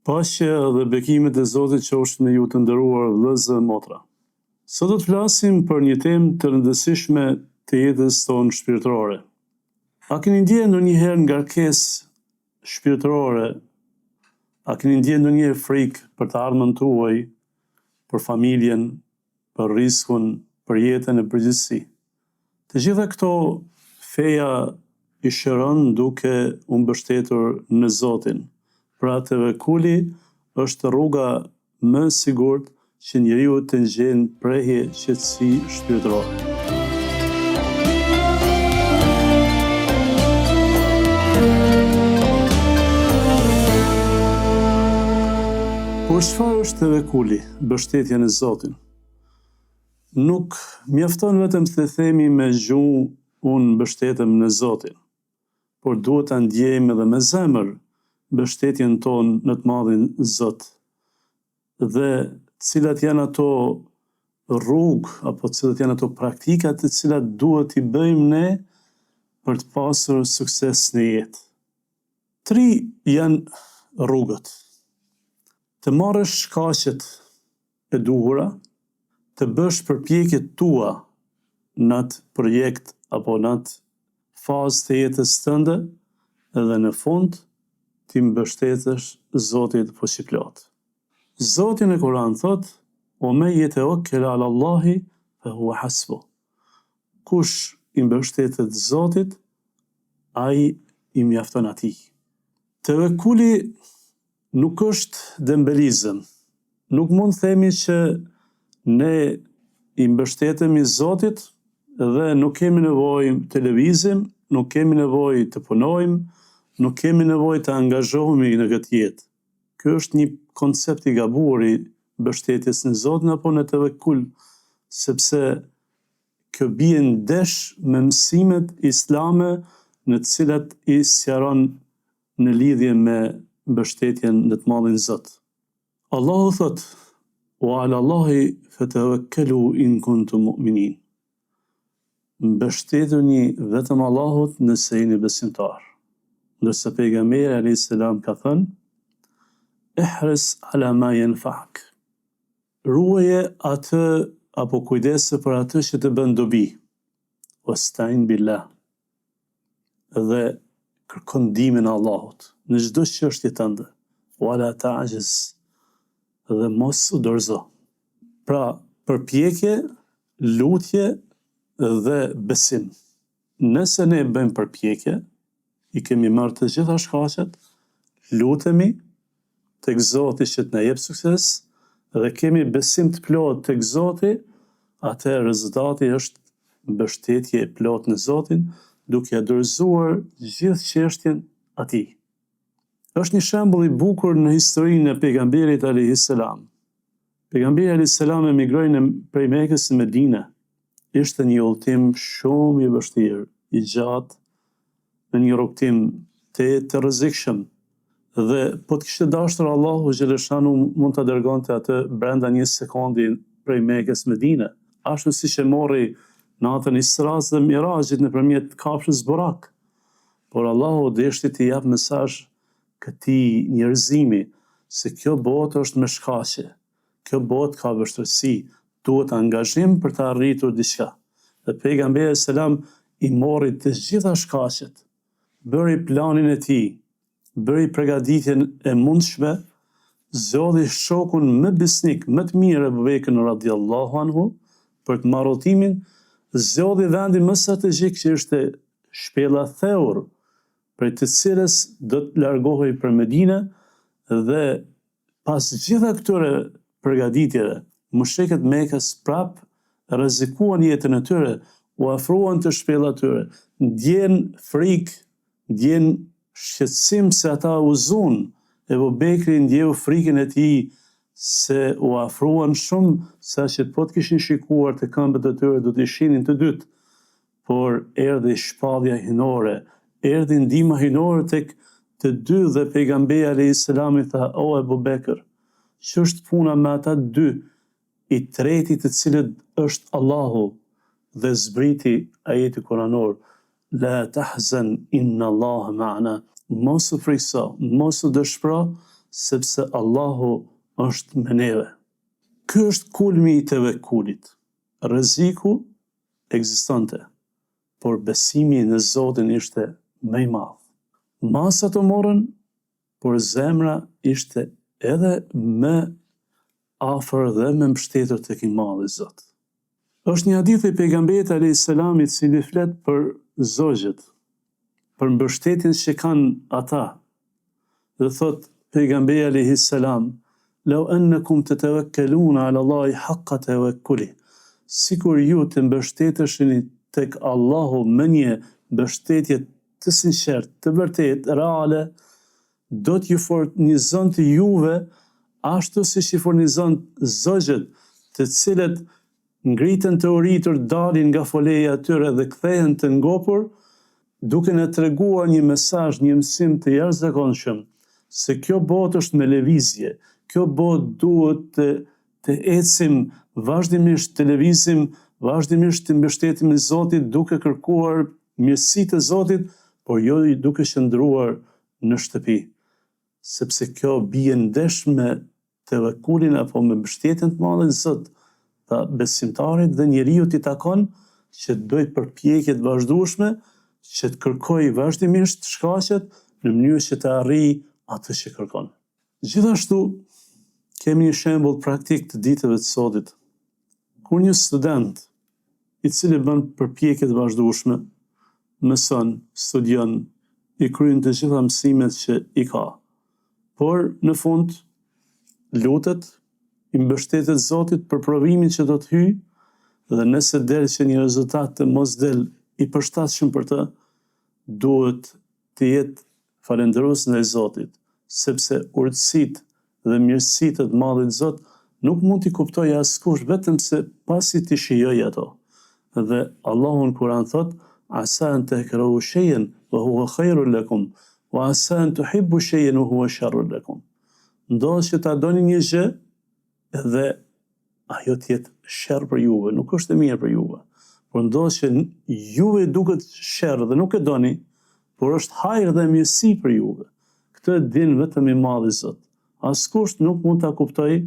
Paqja dhe bekimet e Zotit qofshin me ju të nderuar vëllezër dhe motra. Sot do të flasim për një temë të rëndësishme të jetës tonë shpirtërore. A keni ndjekur ndonjëherë ngarkesë shpirtërore? A keni ndjekur ndonjëherë frikë për të ardhmen tuaj, për familjen, për riskun, për jetën e përgjithësi? Të gjitha këto feja i shëron duke u mbështetur në Zotin. Pra tevekuli është rruga më e sigurt që njeriu të ngjejnë prehje qetësi shpirtërore. Por çfarë është tevekuli, mbështetja në Zotin? Nuk mjafton vetëm të themi me gjuhë unë mbështetem në Zotin, por duhet ta ndjejmë edhe me zemër mbështetjen tonë në të madhin Zot. Dhe cilat janë ato rrugë apo cilat janë ato praktika të cilat duhet t'i bëjmë ne për të pasur sukses në jetë. 3 janë rrugët. Të marrësh shkaqet e duhura, të bësh përpjekjet tua në atë projekt apo në atë fazë të jetës tënde, edhe në fund ti mbështetesh Zotit fuqiplot. Zoti në Kur'an thot: "O me yatawakkal 'ala Allahi fa huwa hasbuh." Kush i mbështetet Zotit, ai i mjafton atij. Tevekuli nuk është dembelizëm. Nuk mund të themi që ne i mbështetemi Zotit dhe nuk kemi nevojë të lëvizim, nuk kemi nevojë të punojmë, nuk kemi nevojë të angazhohemi në këtë jetë. Ky është një koncept i gabuar i mbështetjes në Zotin apo në tevekul, sepse kjo bie ndesh me mësimet islame në të cilat i sqaron në lidhje me mbështetjen në të madhin Zot. Allahu thot: "Wa 'ala Allahi fatawakkalu in kuntum mu'minin." Mbështetuni vetëm Allahut nëse jeni besimtar. Ndërsa pejgamberi alayhis salam ka thënë: "Ihris 'ala ma yanfa'uk." Ruaje atë apo kujdese për atë që të bën dobi. Wasta'in billah. Dhe kërkon ndihmën e Allahut në çdo çështje tënde. Wala ta'jiz. Dhe mos u dorëzo. Pra, përpjekje, lutje dhe besim. Nëse ne bëjmë përpjekje, i kemi marrë të gjitha shkaqet, lutemi tek Zoti që të na jep sukses dhe kemi besim të plot tek Zoti, atëherë rezultati është mbështetje e plot në Zotin, duke ia dorëzuar gjithë çështjen atij. Është një shembull i bukur në historinë e pejgamberit alayhis salam. Pejgamberi alayhis salam emigroi prej Mekës në Medinë. Ishte një udhtim shumë i vështirë, i gjatë, në një rrugtim të rrezikshëm. Dhe po të kishte dashur Allahu xhaleshanu mund ta dërgonte atë brenda një sekundi prej Mekës në Medinë, ashtu siç e morri natën Isras dhe Mirajit nëpërmjet kafshës Burak. Por Allahu deshti t'i jap mesazh këtij njerëzimi se kjo botë është me shkaqe, kjo botë ka vështirësi, duhet angazhim për të arritur diçka. Dhe pejgamberi selam i mori të gjitha shkaqet, bëri planin e tij, bëri përgatitjen e mundshme, zgjodhi shokun më besnik, më të mirë Abu Bekrin radhiyallahu anhu për të marrë udhtimin, zgjodhi vendin më strategjik që ishte shpella Theur, prej të cilës do të largohej për Medinë, dhe pas gjitha këtyre përgatitjeve, mushrikët Mekës prap rrezikuan jetën e tyre, u afruan të shpellat tyre, ndjen frikë, ndjen shqetësim se ata u zun. Ebu Bekri ndjeu frikën e tij se u afruan shumë, saqë po të kishin shikuar të këmbët e tyre do të ishinin të dytë. Por erdhi shpallja hynore, erdhi ndihma hynore tek të dy dhe pejgamberi alayhis salam i tha: "O Ebu Bekër, ç'është puna me ata dy?" I treti të cilët është Allahu, dhe zbriti ajeti kuranor: "La tahzan inna Allah ma'ana." Mos u frikso, mos u dëshpëro, sepse Allahu është me neve. Ky është kulmi i tevekulit. Rreziku ekzistonte, por besimi në Zotin ishte më i madh. Masat u morën, por zemra ishte edhe më afër dhe më mbështetur tek i Madhi Zot. Është një hadith i pejgamberit alayhis salam i cili flet për zogjet, për mbështetjen që kanë ata. Dhe thot pejgamberi alayhis salam: "Law annakum tatawakkaluna ala Allahi haqqa tawakkuli." Sikur ju të mbështeteshini tek Allahu me një mbështetje të sinqertë, të vërtetë, reale, do t'ju furnizonte juve ashtu siç i furnizon zogjet, të cilët ngriten të uritur, dalin nga foleja e tyre dhe kthehen të ngopur, duke na treguar një mesazh, një mësim të jashtëzakonshëm, se kjo botë është me lëvizje, kjo botë duhet të ecim vazhdimisht, të lëvizim vazhdimisht të mbështetemi Zotit, duke kërkuar mirësitë e Zotit, por jo duke qëndruar në shtëpi, sepse kjo bie ndesh me tevekulin apo me mbështetjen të madhe në Zot. Tha besimtarit dhe njeriu t'i takon që të bëjë përpjekje të vazhdueshme, që të kërkojë vazhdimisht shkaqet në mënyrë që të arrijë atë që kërkon. Gjithashtu kemi një shembull praktik të ditëve të sodit. Kur një student i cili bën përpjekje të vazhdueshme, mëson, studion, i kryen të gjitha mësimet që i ka, por në fund lutet, i mbështetet Zotit për provimin që do të hyjë, dhe nëse del që një rezultat të mos del i përshtatshëm për të, duhet të jetë falendërues ndaj Zotit, sepse urtësitë dhe mirësitë të Madhit Zot nuk mund t'i kuptojë askush vetëm se pasi t'i shijojë ato. Dhe Allahu në Kur'an thot: "Asa an takrahu shay'an wa huwa khairun lakum, wa asa an tuhibbu shay'an wa huwa sharrun lakum." Ndodh që ta doni një gjë dhe ajo të jetë sherr për juve, nuk është e mirë për juve. Por ndodh që juve duket sherr dhe nuk e doni, por është hajër dhe mirësi për juve. Këtë e din vetëm i Madhi Zot. Askush nuk mund ta kuptojë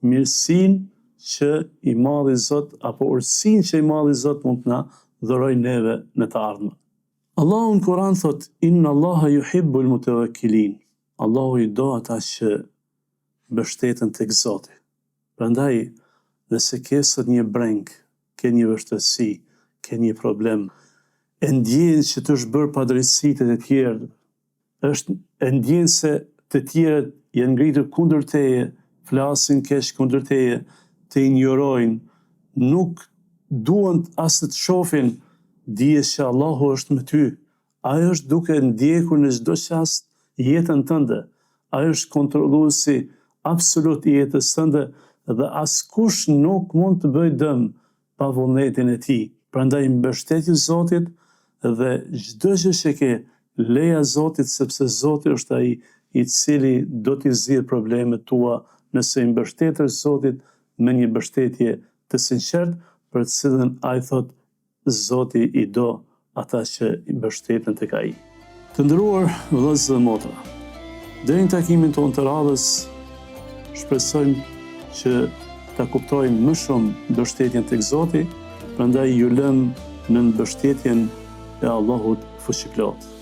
mirësinë që i Madhi Zot apo urtësinë që i Madhi Zot mund të na dhurojë neve në të ardhmen. Allahu në Kur'an thot: "Inna Allaha yuhibbul mutawakkilin." Allahu i do ata që mbështeten tek Zoti. Prandaj, nëse ke sot një breng, ke një vështirësi, ke një problem, e ndjen që të është bërë padrejtësitë e tjerë, e ndjen se të tjerët janë ngritur kundër teje, flasin keq kundër teje, të injorojnë, nuk duan as të shohin, dije që Allahu është me ty. Ai është duke ndjekur në çdo çast jetën tënde. Ai është kontrolluesi absolut i jetës tënde dhe askush nuk mund të bëjë dëm pa vullnetin e tij. Prandaj mbështetju Zotit dhe çdo gjë që ke, leja Zotit, sepse Zoti është ai i cili do t'i zgjidhë problemet tua nëse i mbështetesh Zotit me një mbështetje të sinqertë, për të cilën ai thot Zoti i do ata që i mbështeten tek ai. Të nderuar vëllezër dhe motra, deri në takimin tonë të radhës, shpresojmë që ta kuptojmë më shumë mbështetjen tek Zoti, prandaj ju lëm në mbështetjen e Allahut fuqiplot.